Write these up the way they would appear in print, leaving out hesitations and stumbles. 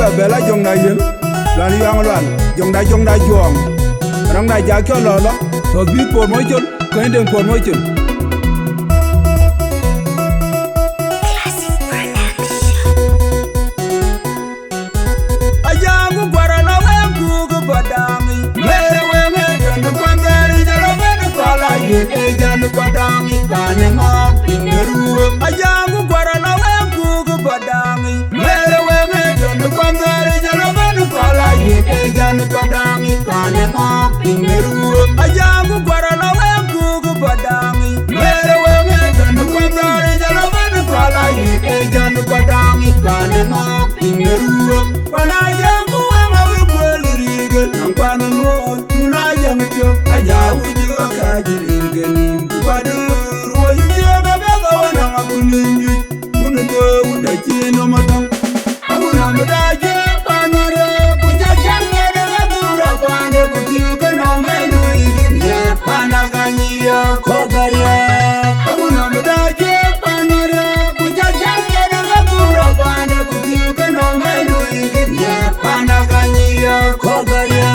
wa bela jong na yem lan yang lan jong da juang rang da ja kyo lo lo to bi por mo chun ko ndeng por mo chun ajangu gwara na wengu go badangi mere we me jan kwandari jalo ben kwala ye e jan badangi kane ma pingeru ajangu gwara na wengu go badangi mere we me jan kwandari jalo ben kwala ye e jan badangi kane ma pingeru ajangu gwara na wengu go badangi mere we me jan kwandari jalo ben kwala ye e jan badangi kane ma pingeru wana jangu ama wibwelirige nampana ngo tuna jamjo ajawu jiwa kajirige wadur woyuga bega wana makuninji kunugo udachino matang abuna mudaje panare kujajange daga dura pande kukiuke no menu iginde panaganyiya kogaria abuna mudaje panare kujajange daga dura pande kukiuke no menu iginde panaganyiya kogaria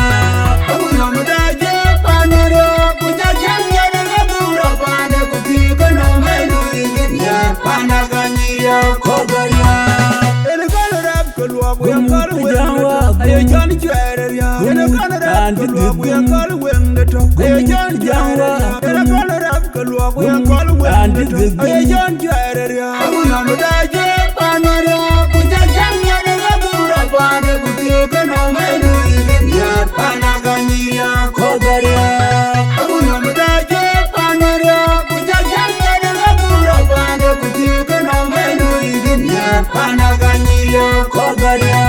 abuna mudaje panare kujajange daga dura pande kukiuke no menu iginde panaganyiya kogaria ayo jan jere ya ene kana rap ko ya kal wende to ayo jan jere ene kana rap ko ya kal wende to ayo jan jere ya abuna mudaje panare ku jajanya de gabura pande ku ke no menu ya panaganyiya kogaria abuna mudaje panare ku jajanya de gabura pande ku ke no menu ya panaganyiya kogaria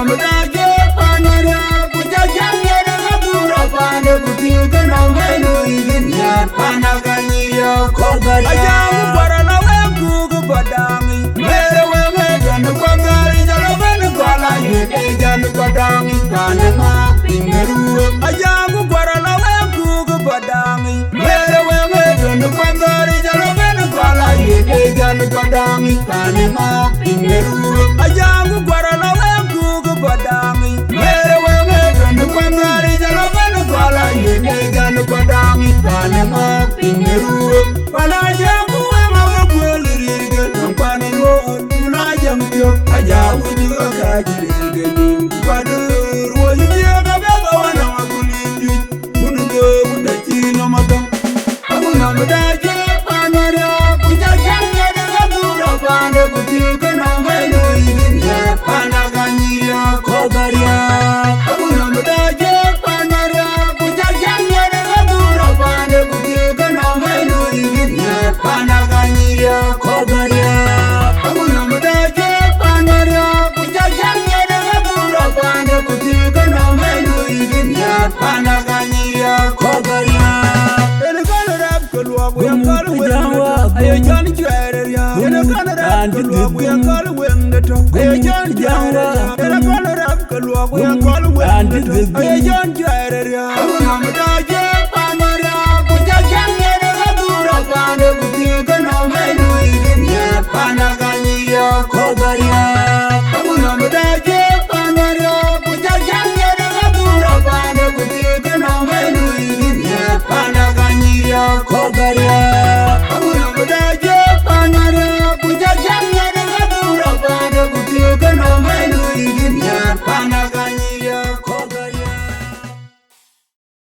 mudaje panare kujajange daga dura pande kukiuke no menu iginde panaganyiya kogaria ajangu gwara na wengu go badangi mere we me jan kwangari jalo ben kwala ye jan badangi kane ma pingeru ajangu gwara na wengu go badangi mere we me jan kwangari jalo ben kwala ye jan badangi kane ma pingeru ajangu gwara na badangi mere we me jan kwangari jalo ben kwala ye jan badangi kane ma pingeru wala jangu we ma gwelirige nampana no tuna jamjo ajawu jiwa kajirige nim wadur woyuga bega wana makuninji kunugo udachino matang abuna mudaje panare kujajange daga dura pande kukiuke no menu iginde panaganyiya kogaria abuna mudaje panare kujajange daga dura pande kukiuke no menu iginde panaganyiya kogaria abuna mudaje panare kujajange daga dura pande kukiuke no menu iginde panaganyiya kogaria ene kana rap ko ya kal wende ayo jan jere ya ene kana rap ko ya kal wende to ayo jan jere ene kana rap ko ya kal wende ayo jan jere ya